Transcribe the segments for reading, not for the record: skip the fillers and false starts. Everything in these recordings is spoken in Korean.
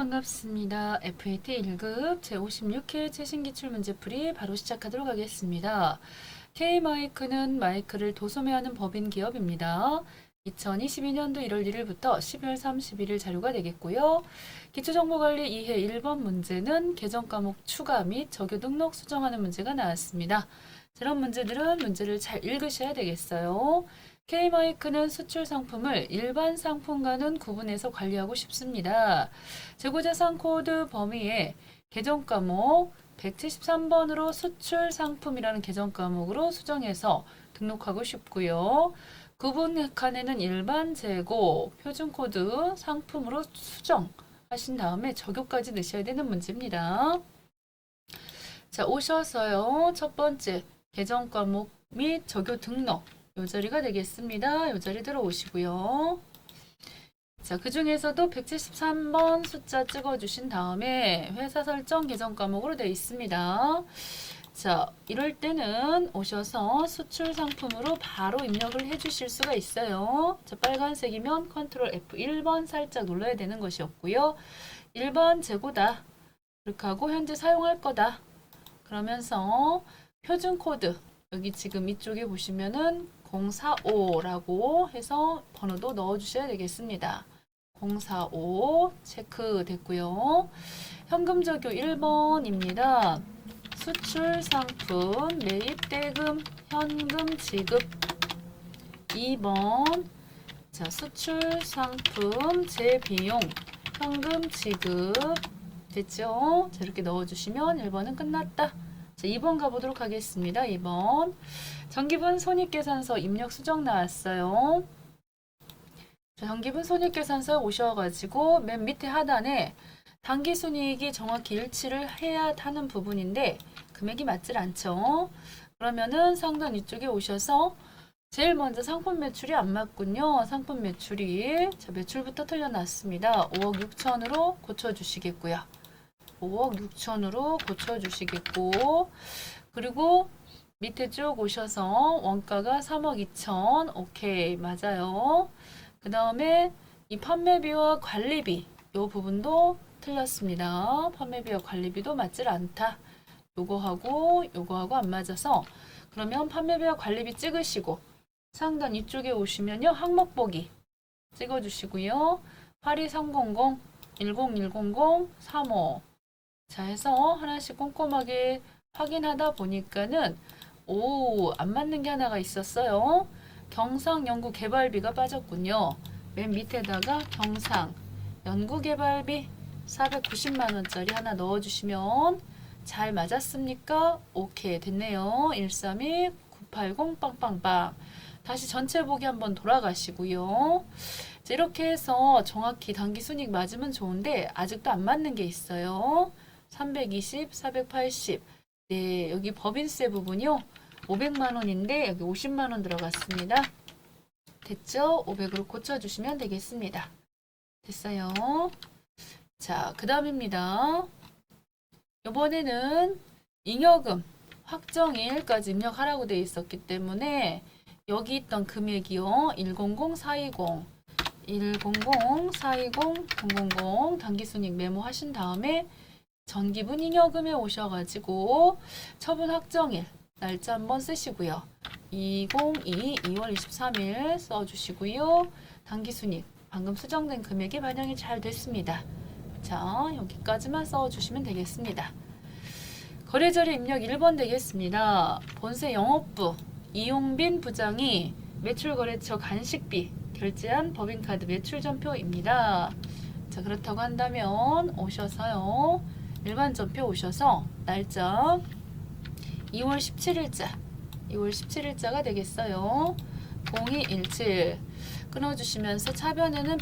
반갑습니다. FAT 1급 제56회 최신기출문제풀이 바로 시작하도록 하겠습니다. K마이크는 마이크를 도소매하는 법인 기업입니다. 2022년도 1월 1일부터 12월 31일 자료가 되겠고요. 기초정보관리 2회 1번 문제는 계정과목 추가 및 적요 등록 수정하는 문제가 나왔습니다. 이런 문제들은 문제를 잘 읽으셔야 되겠어요. K마이크는 수출 상품을 일반 상품과는 구분해서 관리하고 싶습니다. 재고자산 코드 범위에 계정 과목 173번으로 수출 상품이라는 계정 과목으로 수정해서 등록하고 싶고요. 구분 칸에는 일반 재고 표준 코드 상품으로 수정하신 다음에 적요까지 넣으셔야 되는 문제입니다. 자, 오셔서요. 첫 번째 계정 과목 및 적요 등록 요 자리가 되겠습니다. 요 자리 들어오시고요. 자, 그 중에서도 173번 숫자 찍어주신 다음에 회사 설정 계정 과목으로 되어 있습니다. 자, 이럴 때는 오셔서 수출 상품으로 바로 입력을 해주실 수가 있어요. 자, 빨간색이면 컨트롤 F1번 살짝 눌러야 되는 것이었고요. 1번 재고다. 그렇게 하고 현재 사용할 거다. 그러면서 표준 코드. 여기 지금 이쪽에 보시면은 045라고 해서 번호도 넣어주셔야 되겠습니다. 045 체크 됐고요. 현금 적요 1번입니다. 수출 상품 매입 대금 현금 지급 2번 자 수출 상품 재비용 현금 지급 됐죠? 자, 이렇게 넣어주시면 1번은 끝났다. 자, 2번 가보도록 하겠습니다. 2번 정기분 손익계산서 입력 수정 나왔어요. 자, 정기분 손익계산서에 오셔가지고 맨 밑에 하단에 당기순이익이 정확히 일치를 해야 하는 부분인데 금액이 맞질 않죠. 그러면은 상단 위쪽에 오셔서 제일 먼저 상품 매출이 안 맞군요. 상품 매출이 자, 매출부터 틀려놨습니다. 5억 6천으로 고쳐주시겠고요. 5억 6천으로 고쳐주시겠고 그리고 밑에 쭉 오셔서 원가가 3억 2천 오케이 맞아요. 그 다음에 이 판매비와 관리비 요 부분도 틀렸습니다. 판매비와 관리비도 맞질 않다. 요거하고 안 맞아서 그러면 판매비와 관리비 찍으시고 상단 이쪽에 오시면요 항목 보기 찍어주시고요. 82300 10100 35 자 해서 하나씩 꼼꼼하게 확인하다 보니까는 안 맞는 게 하나가 있었어요. 경상 연구 개발비가 빠졌군요. 맨 밑에다가 경상 연구 개발비 490만 원짜리 하나 넣어주시면 잘 맞았습니까? 오케이 됐네요. 132 980 빵빵빵 다시 전체 보기 한번 돌아가시고요. 이렇게 해서 정확히 당기순이익 맞으면 좋은데 아직도 안 맞는 게 있어요. 320, 480 네, 여기 법인세 부분이요. 500만 원인데 여기 50만 원 들어갔습니다. 됐죠? 500으로 고쳐주시면 되겠습니다. 됐어요. 자, 그 다음입니다. 이번에는 잉여금 확정일까지 입력하라고 되어 있었기 때문에 여기 있던 금액이요. 100-420 100-420 000 당기순이익 메모하신 다음에 전기분 잉여금에 오셔가지고 처분 확정일 날짜 한번 쓰시고요. 2022 2월 23일 써주시고요. 당기순이익 방금 수정된 금액이 반영이 잘 됐습니다. 자 여기까지만 써주시면 되겠습니다. 거래처리 입력 1번 되겠습니다. 본세 영업부 이용빈 부장이 매출거래처 간식비 결제한 법인카드 매출전표입니다. 자 그렇다고 한다면 오셔서요. 일반 전표 오셔서 날짜 2월 17일자가 되겠어요. 0217 끊어주시면서 차변에는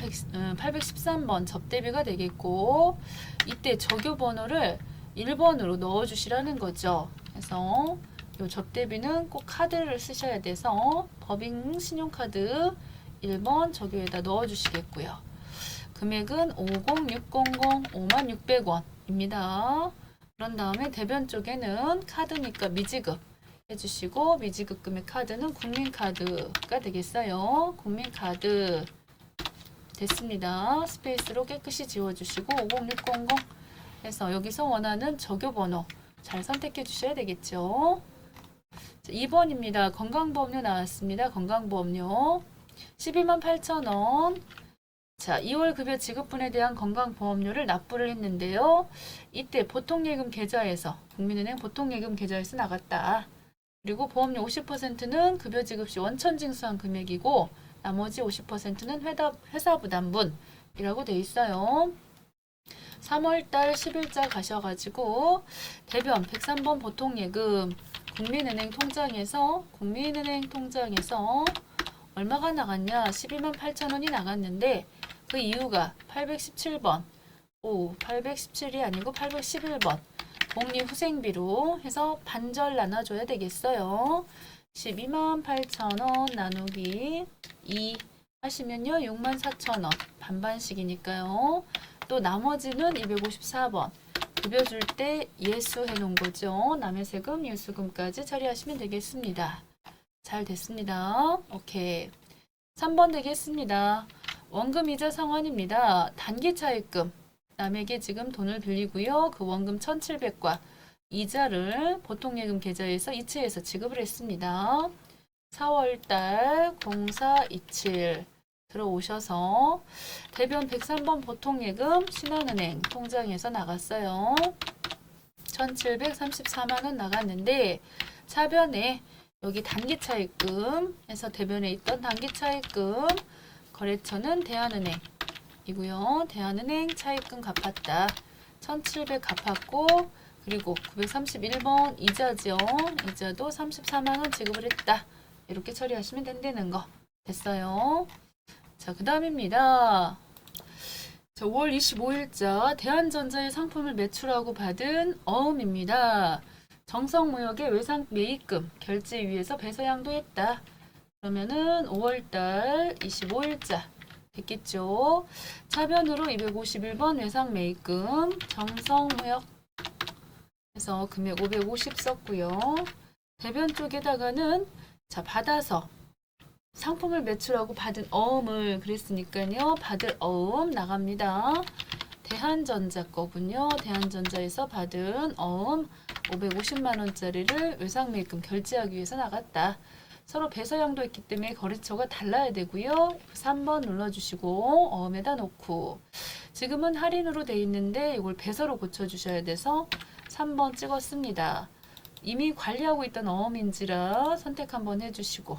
813번 접대비가 되겠고 이때 적요번호를 1번으로 넣어주시라는 거죠. 그래서 이 접대비는 꼭 카드를 쓰셔야 돼서 법인 신용카드 1번 적요에다 넣어주시겠고요. 금액은 50600 56,600원입니다. 그런 다음에 대변 쪽에는 카드니까 미지급 해주시고 미지급 금액 카드는 국민카드가 되겠어요. 국민카드 됐습니다. 스페이스로 깨끗이 지워주시고 50600 해서 여기서 원하는 적요 번호 잘 선택해 주셔야 되겠죠. 2번입니다. 건강보험료 나왔습니다. 건강보험료 128,000원. 자, 2월 급여 지급분에 대한 건강보험료를 납부를 했는데요. 이때 보통예금 계좌에서 국민은행 보통예금 계좌에서 나갔다. 그리고 보험료 50%는 급여 지급 시 원천 징수한 금액이고 나머지 50%는 회사 부담분이라고 돼 있어요. 3월달 10일자 가셔가지고 대변 103번 보통예금 국민은행 통장에서 얼마가 나갔냐? 128,000원이 나갔는데 그 이유가 817번 817이 아니고 811번 복리후생비로 해서 반절 나눠줘야 되겠어요. 128,000원 나누기 2 하시면요 64,000원 반반씩이니까요. 또 나머지는 254번 급여 줄 때 예수해 놓은 거죠. 남의 세금, 예수금까지 처리하시면 되겠습니다. 잘 됐습니다. 오케이. 3번 되겠습니다. 원금이자 상환입니다. 단기 차입금. 남에게 지금 돈을 빌리고요. 그 원금 1,700과 이자를 보통예금 계좌에서 이체해서 지급을 했습니다. 4월달 0427 들어오셔서 대변 103번 보통예금 신한은행 통장에서 나갔어요. 1,734만원 나갔는데 차변에 여기 단기 차입금 해서 대변에 있던 단기 차입금 거래처는 대한은행이고요. 대한은행 차입금 갚았다. 1,700 갚았고 그리고 931번 이자죠. 이자도 34만원 지급을 했다. 이렇게 처리하시면 된다는 거 됐어요. 자, 그 다음입니다. 5월 25일자 대한전자의 상품을 매출하고 받은 어음입니다. 정성무역의 외상 매입금 결제 위해서 배서양도했다. 그러면은 5월달 25일자 됐겠죠. 차변으로 251번 외상 매입금 정성무역 해서 금액 550 썼고요. 대변 쪽에다가는 자 받아서 상품을 매출하고 받은 어음을 그랬으니까요. 받을 어음 나갑니다. 대한전자 거군요. 대한전자에서 받은 어음 550만원짜리를 외상매입금 결제하기 위해서 나갔다. 서로 배서양도 했기 때문에 거래처가 달라야 되고요. 3번 눌러주시고 어음에다 놓고 지금은 할인으로 돼 있는데 이걸 배서로 고쳐주셔야 돼서 3번 찍었습니다. 이미 관리하고 있던 어음인지라 선택 한번 해주시고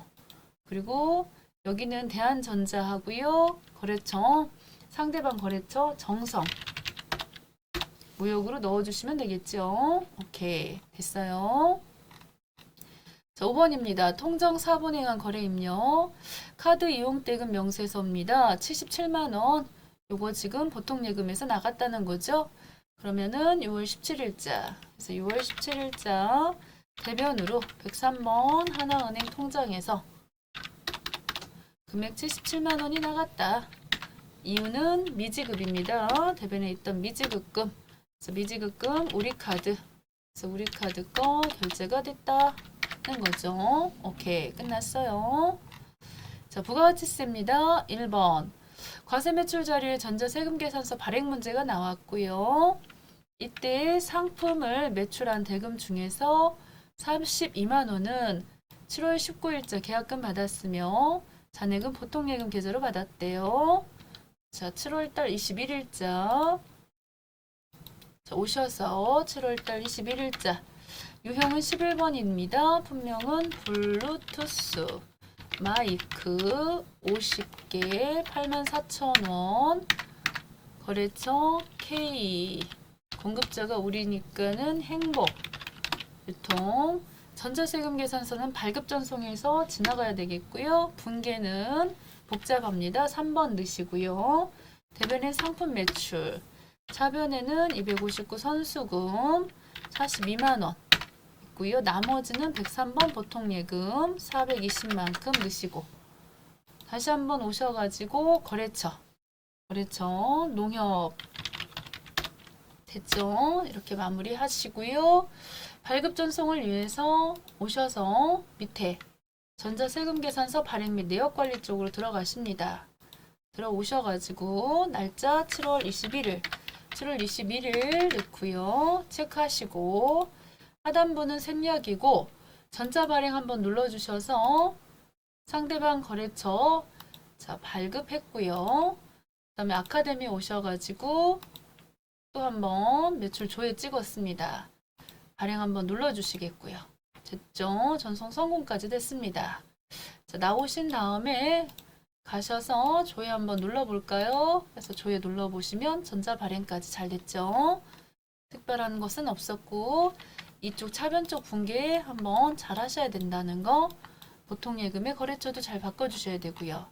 그리고 여기는 대한전자 하고요. 거래처 상대방 거래처 정성 무역으로 넣어주시면 되겠죠. 오케이 됐어요. 자 5번입니다. 통정 4분행한 거래임료 카드 이용대금 명세서입니다. 77만원 요거 지금 보통예금에서 나갔다는 거죠. 그러면은 6월 17일자 그래서 6월 17일자 대변으로 103번 하나은행 통장에서 금액 77만원이 나갔다. 이유는 미지급입니다. 대변에 있던 미지급금. 그래서 미지급금 우리카드. 그래서 우리카드 거 결제가 됐다는 거죠. 오케이. 끝났어요. 자, 부가가치세입니다. 1번. 과세매출 자료에 전자세금계산서 발행 문제가 나왔고요. 이때 상품을 매출한 대금 중에서 32만원은 7월 19일자 계약금 받았으며 잔액은 보통예금 계좌로 받았대요. 자, 7월달 21일자 오셔서 7월달 21일자 유형은 11번입니다. 품명은 블루투스 마이크 50개 84,000원 거래처 K 공급자가 우리니까는 행복 유통 전자세금 계산서는 발급 전송해서 지나가야 되겠고요. 분계는 복잡합니다. 3번 넣으시고요. 대변의 상품 매출 차변에는 259 선수금 42만원 있고요. 나머지는 103번 보통예금 420만큼 넣으시고 다시 한번 오셔가지고 거래처 농협 됐죠? 이렇게 마무리 하시고요. 발급 전송을 위해서 오셔서 밑에 전자세금계산서 발행 및 내역관리 쪽으로 들어가십니다. 들어오셔가지고 날짜 7월 21일 넣고요. 체크하시고 하단부는 생략이고 전자 발행 한번 눌러주셔서 상대방 거래처 자 발급했고요. 그 다음에 아카데미 오셔가지고 또 한번 매출 조회 찍었습니다. 발행 한번 눌러주시겠고요. 됐죠? 전송 성공까지 됐습니다. 자, 나오신 다음에 가셔서 조회 한번 눌러볼까요? 그래서 조회 눌러보시면 전자 발행까지 잘 됐죠? 특별한 것은 없었고 이쪽 차변 쪽 분계 한번 잘 하셔야 된다는 거 보통 예금의 거래처도 잘 바꿔주셔야 되고요.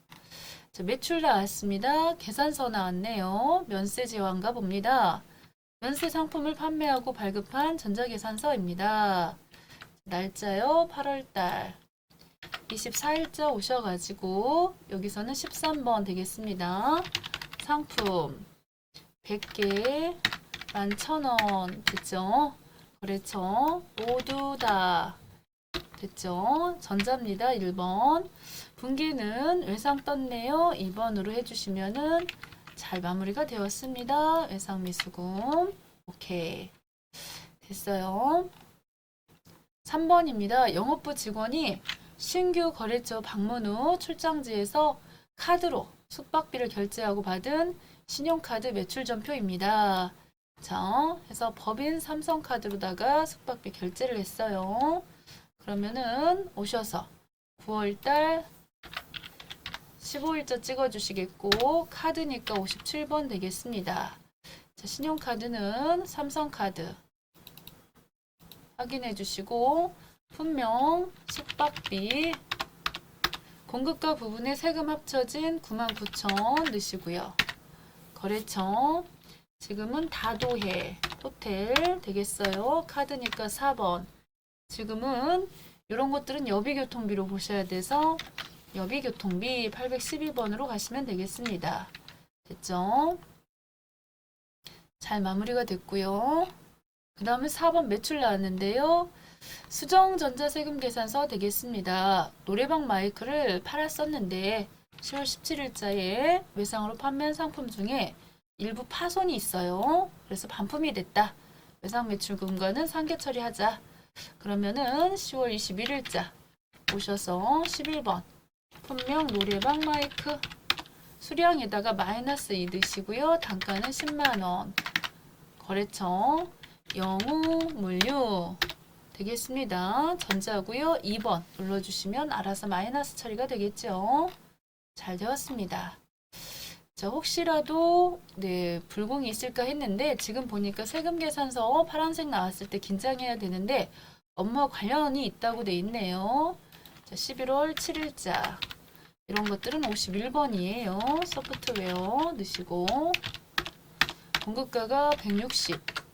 자, 매출 나왔습니다. 계산서 나왔네요. 면세 제환가 봅니다. 면세 상품을 판매하고 발급한 전자계산서입니다. 날짜요 8월달 24일자 오셔가지고 여기서는 13번 되겠습니다. 상품 100개 11,000원 됐죠? 거래처 모두 다 됐죠? 전자입니다. 1번 분기는 외상 떴네요. 2번으로 해주시면은 잘 마무리가 되었습니다. 외상 미수금 오케이 됐어요. 3번입니다. 영업부 직원이 신규 거래처 방문 후 출장지에서 카드로 숙박비를 결제하고 받은 신용카드 매출전표입니다. 자, 해서 법인 삼성카드로다가 숙박비 결제를 했어요. 그러면은 오셔서 9월달 15일자 찍어주시겠고 카드니까 57번 되겠습니다. 자, 신용카드는 삼성카드 확인해 주시고 분명 숙박비 공급가 부분에 세금 합쳐진 99,000원 넣으시고요. 거래처 지금은 다도해 호텔 되겠어요. 카드니까 4번 지금은 이런 것들은 여비교통비로 보셔야 돼서 여비교통비 812번으로 가시면 되겠습니다. 됐죠? 잘 마무리가 됐고요. 그 다음에 4번 매출 나왔는데요. 수정전자세금 계산서 되겠습니다. 노래방 마이크를 팔았었는데 10월 17일자에 외상으로 판매한 상품 중에 일부 파손이 있어요. 그래서 반품이 됐다. 외상 매출금과는 상계 처리하자. 그러면은 10월 21일자 오셔서 11번 분명 노래방 마이크 수량에다가 마이너스 2 드시고요. 단가는 10만원 거래처 영우 물류 되겠습니다. 전자고요. 2번 눌러주시면 알아서 마이너스 처리가 되겠죠. 잘 되었습니다. 자, 혹시라도 불공이 있을까 했는데 지금 보니까 세금 계산서 파란색 나왔을 때 긴장해야 되는데 업무와 관련이 있다고 돼 있네요. 자, 11월 7일자 이런 것들은 51번이에요. 소프트웨어 넣으시고 공급가가 160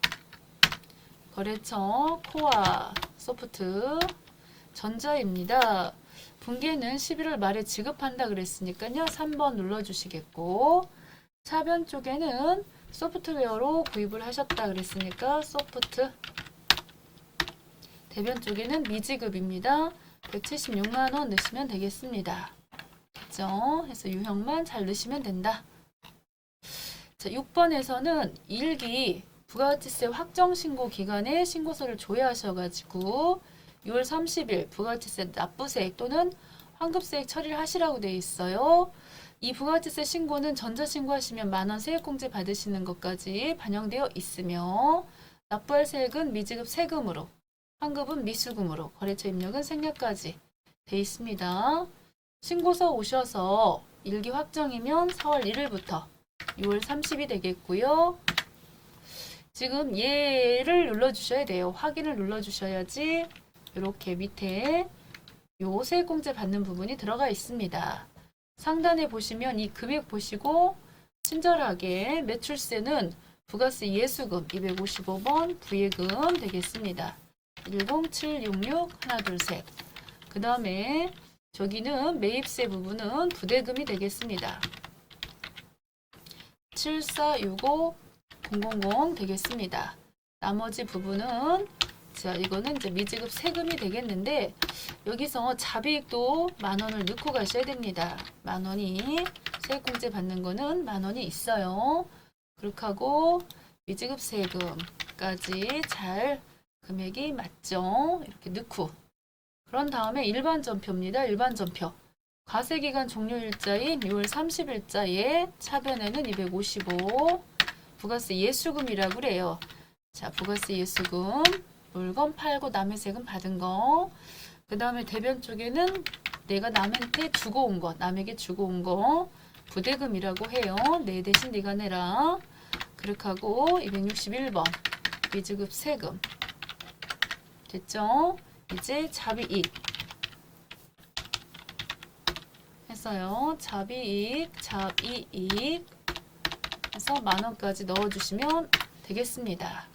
거래처 코아 소프트 전자입니다. 분기는 11월 말에 지급한다 그랬으니까요. 3번 눌러주시겠고 차변 쪽에는 소프트웨어로 구입을 하셨다 그랬으니까 소프트 대변 쪽에는 미지급입니다. 176만원 넣으시면 되겠습니다. 됐죠? 해서 유형만 잘 넣으시면 된다. 자, 6번에서는 1기 부가가치세 확정신고 기간에 신고서를 조회하셔가지고 6월 30일 부가가치세 납부세액 또는 환급세액 처리를 하시라고 되어 있어요. 이 부가가치세 신고는 전자신고하시면 만원 세액공제 받으시는 것까지 반영되어 있으며 납부할 세액은 미지급 세금으로 환급은 미수금으로 거래처 입력은 생략까지 되어 있습니다. 신고서 오셔서 일기 확정이면 4월 1일부터 6월 30이 되겠고요. 지금 얘를 눌러주셔야 돼요. 확인을 눌러주셔야지 이렇게 밑에 요 세액공제 받는 부분이 들어가 있습니다. 상단에 보시면 이 금액 보시고 친절하게 매출세는 부가세 예수금 255번 부예금 되겠습니다. 10766 하나 둘 셋. 그 다음에 저기는 매입세 부분은 부대금이 되겠습니다. 7465 000 되겠습니다. 나머지 부분은 자, 이거는 이제 미지급 세금이 되겠는데 여기서 잡이익도 10,000원을 넣고 가셔야 됩니다. 10,000원이 세액공제 받는 거는 10,000원이 있어요. 그렇게 하고 미지급 세금까지 잘 금액이 맞죠? 이렇게 넣고 그런 다음에 일반 전표입니다. 일반 전표. 과세기간 종료일자인 6월 30일자에 차변에는 255 부가세 예수금이라고 그래요. 자, 부가세 예수금 물건 팔고 남의 세금 받은 거. 그 다음에 대변 쪽에는 내가 남한테 주고 온 거, 남에게 주고 온 거 부대금이라고 해요. 내 대신 네가 내라. 그렇게 하고 261번 미지급 세금 됐죠? 이제 잡이익 했어요. 잡이익 해서 10,000원까지 넣어주시면 되겠습니다.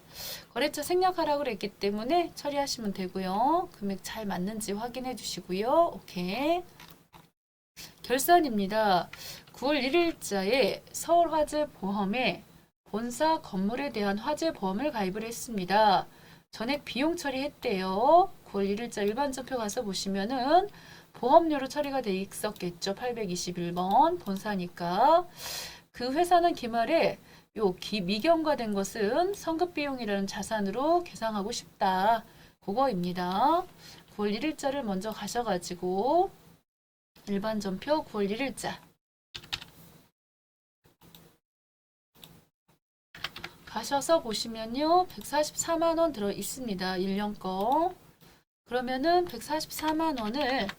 거래처 생략하라고 그랬기 때문에 처리하시면 되고요. 금액 잘 맞는지 확인해 주시고요. 오케이. 결산입니다. 9월 1일자에 서울화재보험에 본사 건물에 대한 화재보험을 가입을 했습니다. 전액 비용 처리했대요. 9월 1일자 일반 전표 가서 보시면은 보험료로 처리가 돼 있었겠죠. 821번 본사니까. 그 회사는 기말에 미경과된 것은 성급비용이라는 자산으로 계상하고 싶다. 그거입니다. 9월 1일자를 먼저 가셔가지고 일반 전표 9월 1일자 가셔서 보시면요. 144만원 들어 있습니다. 1년 거. 그러면은 144만원을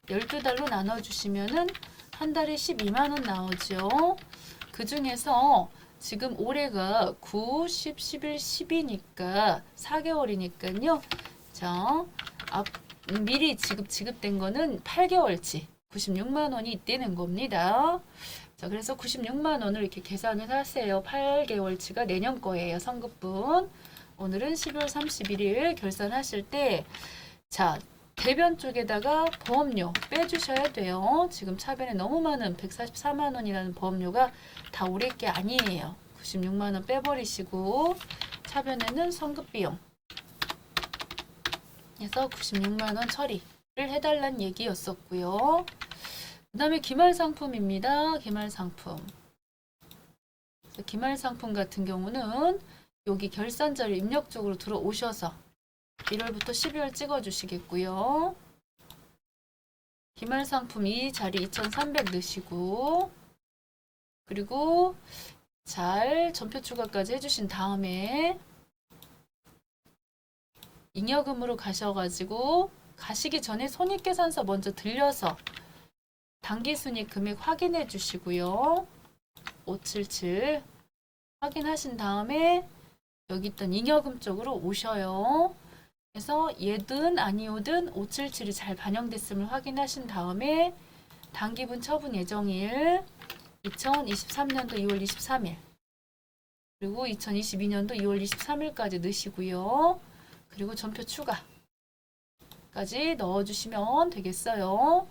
12달로 나눠주시면은 한 달에 12만원 나오죠. 그 중에서 지금 올해가 9, 10, 11, 10이니까 4개월이니까요. 자, 미리 지급된 거는 8개월치 96만 원이 있다는 겁니다. 자, 그래서 96만 원을 이렇게 계산을 하세요. 8개월치가 내년 거예요. 성급분. 오늘은 12월 31일 결산하실 때 자, 대변 쪽에다가 보험료 빼주셔야 돼요. 지금 차변에 너무 많은 144만 원이라는 보험료가 다 올해 게 아니에요. 96만 원 빼버리시고 차변에는 성급비용 그래서 96만 원 처리를 해달라는 얘기였었고요. 그 다음에 기말상품입니다. 기말상품. 기말상품 같은 경우는 여기 결산자료 입력 쪽으로 들어오셔서 1월부터 12월 찍어주시겠고요. 기말상품 이 자리 2,300 넣으시고 그리고 잘 전표 추가까지 해주신 다음에 잉여금으로 가셔가지고 가시기 전에 손익계산서 먼저 들려서 당기순이익 금액 확인해 주시고요. 577 확인하신 다음에 여기 있던 잉여금 쪽으로 오셔요. 그래서 얘든 아니오든 577이 잘 반영됐음을 확인하신 다음에 당기분 처분 예정일 2023년도 2월 23일 그리고 2022년도 2월 23일까지 넣으시고요. 그리고 전표 추가까지 넣어주시면 되겠어요.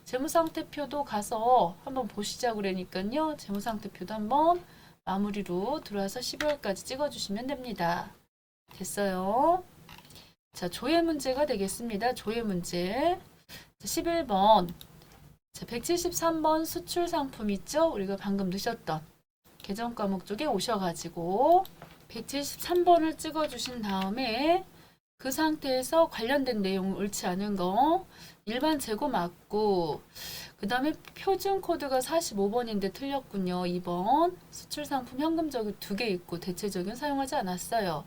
재무상태표도 가서 한번 보시자고 그러니까요. 재무상태표도 한번 마무리로 들어와서 12월까지 찍어주시면 됩니다. 됐어요. 자, 조회 문제가 되겠습니다. 조회 문제. 11번. 자, 173번 수출 상품 있죠? 우리가 방금 넣으셨던 계정 과목 쪽에 오셔가지고 173번을 찍어주신 다음에 그 상태에서 관련된 내용 옳지 않은 거 일반 재고 맞고 그 다음에 표준 코드가 45번인데 틀렸군요. 2번 수출 상품 현금 적용 2개 있고 대체 적용 사용하지 않았어요.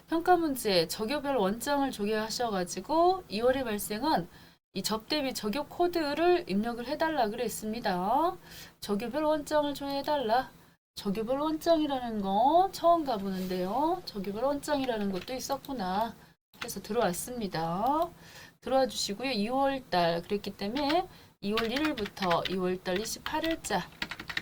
평가 문제 적요별 원장을 조회하셔가지고 2월에 발생한 이 접대비 적요 코드를 입력을 해달라 그랬습니다. 적요별 원장을 조회해달라. 적요별 원장이라는 거 처음 가보는데요. 적요별 원장이라는 것도 있었구나 해서 들어왔습니다. 들어와 주시고요. 2월달 그랬기 때문에 2월 1일부터 2월달 28일자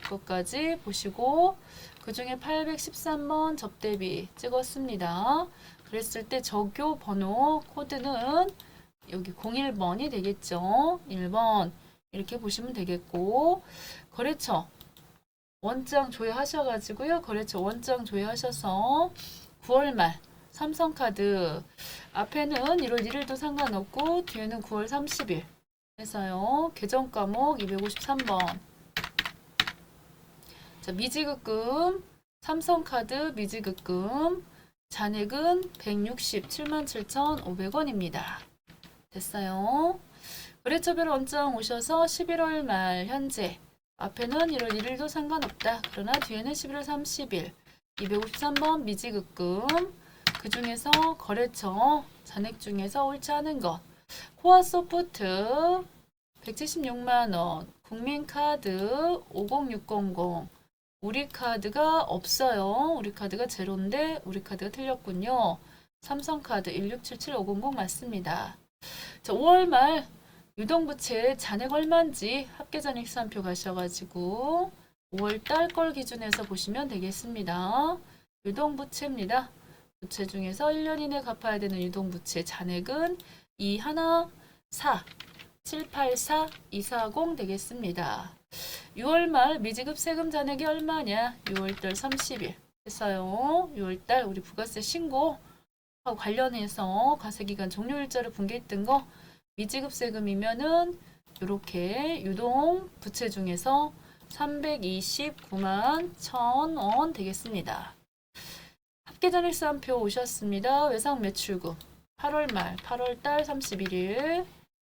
것까지 보시고 그 중에 813번 접대비 찍었습니다. 그랬을 때 적요 번호 코드는 여기 01번이 되겠죠. 1번 이렇게 보시면 되겠고 거래처 원장 조회하셔가지고요. 거래처 원장 조회하셔서 9월 말 삼성카드 앞에는 1월 1일도 상관없고 뒤에는 9월 30일 해서요. 계정 과목 253번. 자, 미지급금, 삼성카드 미지급금, 잔액은 167만 7,500원입니다. 됐어요. 거래처별 원장 오셔서 11월 말 현재 앞에는 1월 1일도 상관없다. 그러나 뒤에는 11월 30일 253번 미지급금 그 중에서 거래처 잔액 중에서 옳지 않은 것 호화소프트 176만원 국민카드 50600 우리카드가 없어요. 우리카드가 제로인데 우리카드가 틀렸군요. 삼성카드 1677500 맞습니다. 자, 5월 말 유동부채 잔액 얼마인지 합계잔액수한표 가셔가지고 5월달 걸 기준해서 보시면 되겠습니다. 유동부채입니다. 부채 중에서 1년 이내 갚아야 되는 유동부채 잔액은 214 784 240 되겠습니다. 6월 말 미지급 세금 잔액이 얼마냐? 6월달 30일 했어요. 6월달 우리 부가세 신고하고 관련해서 과세기간 종료일자를 분개했던 거 미지급 세금이면은 이렇게 유동 부채 중에서 329만 1,000원 되겠습니다. 합계잔액수한표 오셨습니다. 외상 매출금 8월 말 8월 달 31일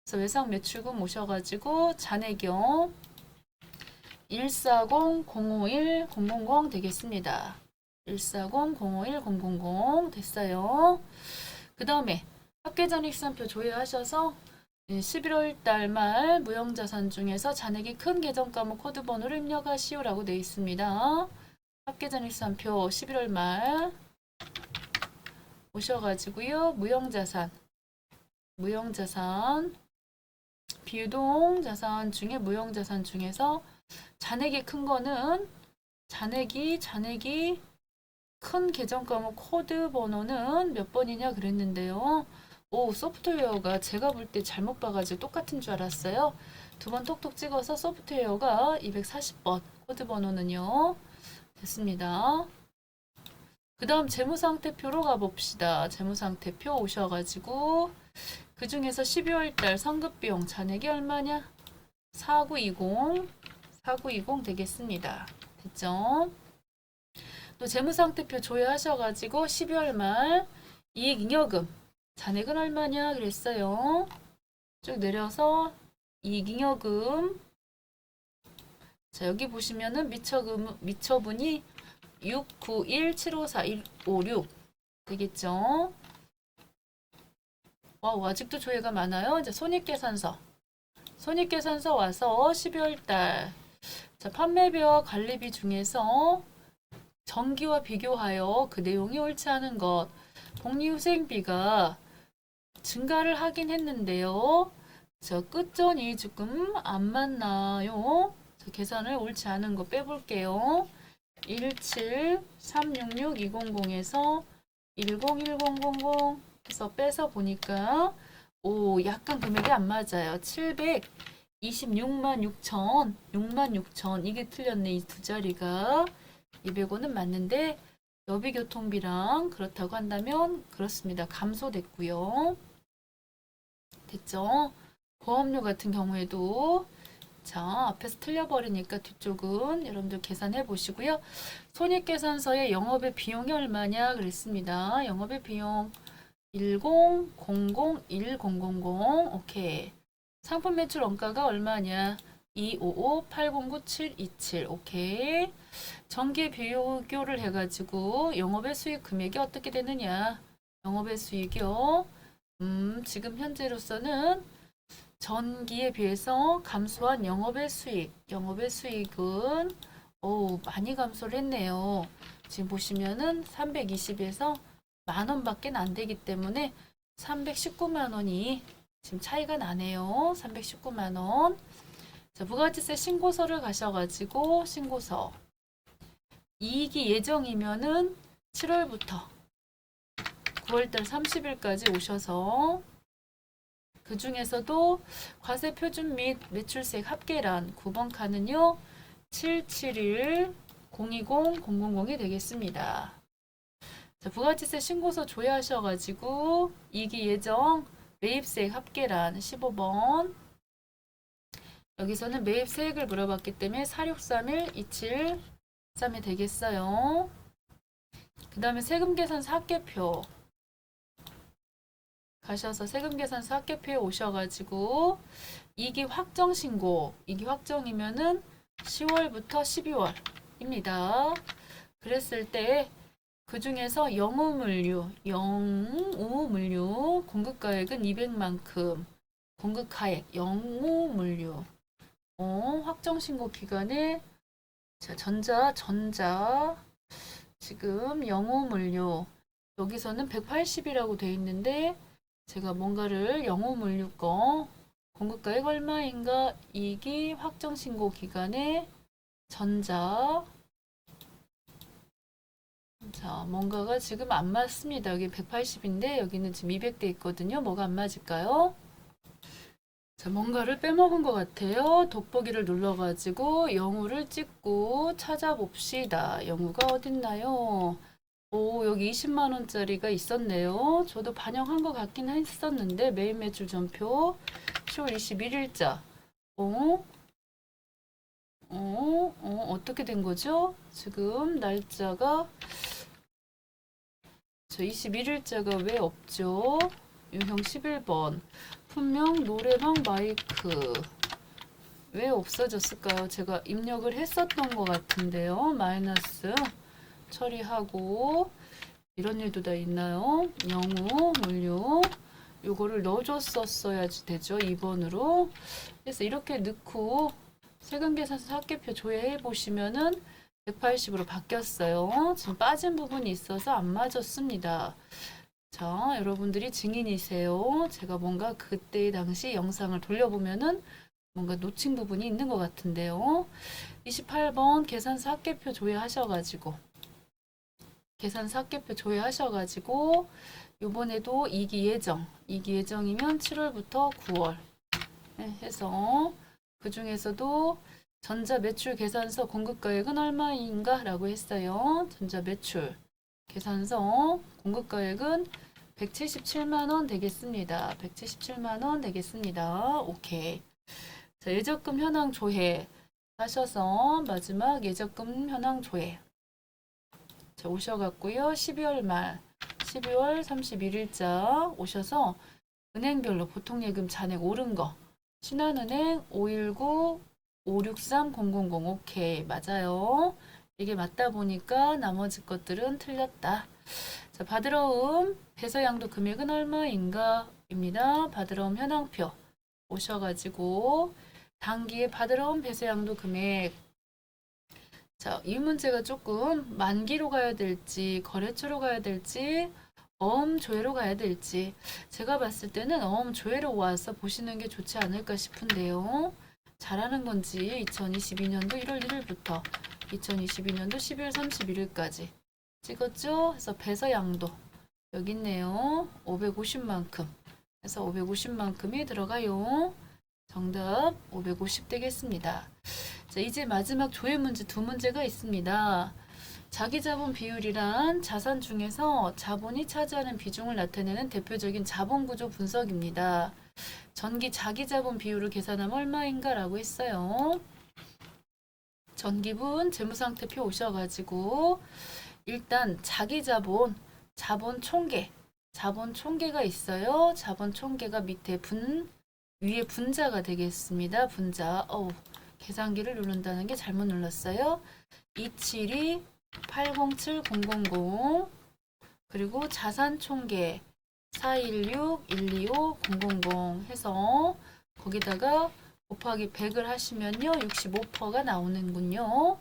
그래서 외상 매출금 오셔가지고 잔액용 140-051-000 되겠습니다. 140-051-000 됐어요. 그 다음에 합계잔액수한표 조회하셔서 11월 달 말 무형자산 중에서 잔액이 큰 계정 과목 코드 번호를 입력하시오라고 되어 있습니다. 합계잔액수한표 11월 말 오셔가지고요. 무형자산 비유동 자산 중에 무형자산 중에서 잔액이 큰 거는 잔액이 큰 계정 과목 코드 번호는 몇 번이냐 그랬는데요. 오, 소프트웨어가 제가 볼 때 잘못 봐가지고 똑같은 줄 알았어요. 두 번 톡톡 찍어서 소프트웨어가 240번 코드 번호는요. 됐습니다. 그 다음 재무상태표로 가봅시다. 재무상태표 오셔가지고 그 중에서 12월달 상급비용 잔액이 얼마냐? 4920 되겠습니다. 됐죠? 또 재무상태표 조회하셔가지고 12월 말 이익잉여금 잔액은 얼마냐 그랬어요. 쭉 내려서 이익잉여금 자 여기 보시면은 미처분이 691754156 되겠죠. 와우, 아직도 조회가 많아요. 이제 손익계산서 와서 12월달 자 판매비와 관리비 중에서 전기와 비교하여 그 내용이 옳지 않은 것 복리후생비가 증가를 하긴 했는데요. 저 끝전이 조금 안 맞나요? 저 계산을 옳지 않은 거 빼볼게요. 17366-200에서 101000 해서 빼서 보니까 오 약간 금액이 안 맞아요. 726만 6천 이게 틀렸네. 이 두 자리가 200원은 맞는데 여비교통비랑 그렇다고 한다면 그렇습니다. 감소됐고요. 됐죠? 보험료 같은 경우에도 자 앞에서 틀려버리니까 뒤쪽은 여러분들 계산해 보시고요. 손익계산서에 영업의 비용이 얼마냐 그랬습니다. 영업의 비용 10001000 오케이. 상품 매출 원가가 얼마냐 255809727 오케이. 전기 비교를 해가지고 영업의 수익 금액이 어떻게 되느냐 영업의 수익이요. 지금 현재로서는 전기에 비해서 감소한 영업의 수익은 많이 감소를 했네요. 지금 보시면은 320에서 만원밖에 안 되기 때문에 319만 원이 지금 차이가 나네요. 319만 원. 자, 부가가치세 신고서를 가셔가지고 신고서 이익이 예정이면은 7월부터 9월달 30일까지 오셔서 그 중에서도 과세 표준 및 매출세액 합계란 9번 칸은요 771-020-000이 되겠습니다. 자, 부가지세 신고서 조회하셔가지고 이기 예정 매입세액 합계란 15번. 여기서는 매입세액을 물어봤기 때문에 463127 되겠어요. 그 다음에 세금계산서 합계표 가셔서 세금계산서 합계표에 오셔가지고 이기 확정신고, 이기 확정이면은 10월부터 12월입니다. 그랬을 때 그 중에서 영오물류 공급가액은 200만큼, 공급가액 영오물류 확정신고 기간에 자, 전자 지금 영오물류 여기서는 180이라고 돼 있는데 제가 뭔가를 영오물류 거 공급가액 얼마인가 이기 확정신고 기간에 전자 자, 뭔가가 지금 안 맞습니다. 여기 180인데 여기는 지금 200대 있거든요. 뭐가 안 맞을까요? 자, 뭔가를 빼먹은 것 같아요. 돋보기를 눌러가지고 영우를 찍고 찾아봅시다. 영우가 어딨나요? 오, 여기 20만 원짜리가 있었네요. 저도 반영한 것 같긴 했었는데 매일 매출 전표 10월 21일자 어떻게 된 거죠? 지금 날짜가 저 21일자가 왜 없죠? 유형 11번 분명 노래방 마이크 왜 없어졌을까요? 제가 입력을 했었던 것 같은데요. 마이너스 처리하고 이런 일도 다 있나요? 영우 물류 요거를 넣어줬었어야지 되죠. 2번으로 그래서 이렇게 넣고 세금계산서 합계표 조회해 보시면은 180으로 바뀌었어요. 지금 빠진 부분이 있어서 안 맞았습니다. 자, 여러분들이 증인이세요. 제가 뭔가 그때 당시 영상을 돌려보면은 뭔가 놓친 부분이 있는 것 같은데요. 28번 계산서 합계표 조회하셔가지고 요번에도 이기 예정이면 7월부터 9월 해서 그 중에서도 전자 매출 계산서 공급가액은 얼마인가 라고 했어요. 전자 매출 계산서 공급가액은 177만원 되겠습니다. 177만원 되겠습니다. 오케이. 자, 예적금 현황 조회 하셔서 마지막 예적금 현황 조회 자, 오셔갖고요. 12월 31일자 오셔서 은행별로 보통예금 잔액 오른 거 신한은행 519-563-000 오케이 맞아요. 이게 맞다 보니까 나머지 것들은 틀렸다. 자, 받으러옴 배서양도 금액은 얼마인가 입니다. 받으러옴 현황표 오셔가지고 단기에 받으러옴 배서양도 금액 자, 이 문제가 조금 만기로 가야 될지 거래처로 가야 될지 어음조회로 가야 될지 제가 봤을 때는 어음조회로 와서 보시는 게 좋지 않을까 싶은데요. 잘하는 건지 2022년도 1월 1일부터 2022년도 12월 31일까지 찍었죠? 그래서 배서양도 여기 있네요. 550만큼 그래서 550만큼이 들어가요. 정답 550 되겠습니다. 자, 이제 마지막 조회 문제 두 문제가 있습니다. 자기자본 비율이란 자산 중에서 자본이 차지하는 비중을 나타내는 대표적인 자본구조 분석입니다. 전기 자기자본 비율을 계산하면 얼마인가 라고 했어요. 전기분 재무상태표 오셔가지고 일단 자기자본 자본 총계가 있어요. 자본 총계가 밑에 위에 분자가 되겠습니다. 분자 계산기를 누른다는 게 잘못 눌렀어요. 272-807-000 그리고 자산 총계 416-125-000 해서 거기다가 곱하기 100을 하시면요 65%가 나오는군요.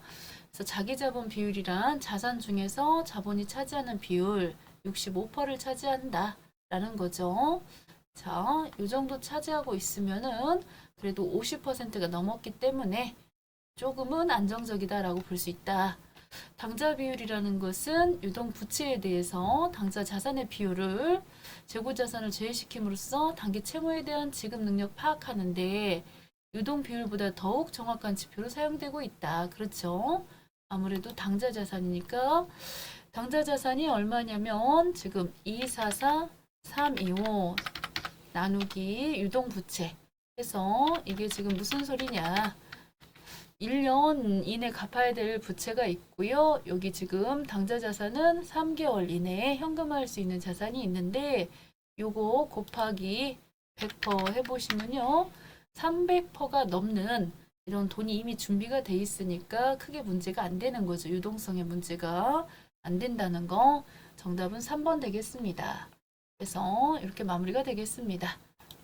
그래서 자기자본 비율이란 자산 중에서 자본이 차지하는 비율 65%를 차지한다 라는 거죠. 자, 이 정도 차지하고 있으면은 그래도 50%가 넘었기 때문에 조금은 안정적이다라고 볼 수 있다. 당좌 비율이라는 것은 유동 부채에 대해서 당좌 자산의 비율을 재고 자산을 제외시킴으로써 단기 채무에 대한 지급 능력 파악하는데 유동 비율보다 더욱 정확한 지표로 사용되고 있다. 그렇죠? 아무래도 당좌 자산이니까 당좌 자산이 얼마냐면 지금 244, 325 나누기 유동부채 해서 이게 지금 무슨 소리냐. 1년 이내 갚아야 될 부채가 있고요. 여기 지금 당좌 자산은 3개월 이내에 현금화할 수 있는 자산이 있는데 요거 곱하기 100% 해보시면요. 300%가 넘는 이런 돈이 이미 준비가 돼 있으니까 크게 문제가 안 되는 거죠. 유동성의 문제가 안 된다는 거. 정답은 3번 되겠습니다. 그래서 이렇게 마무리가 되겠습니다.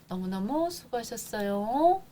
너무너무 수고하셨어요.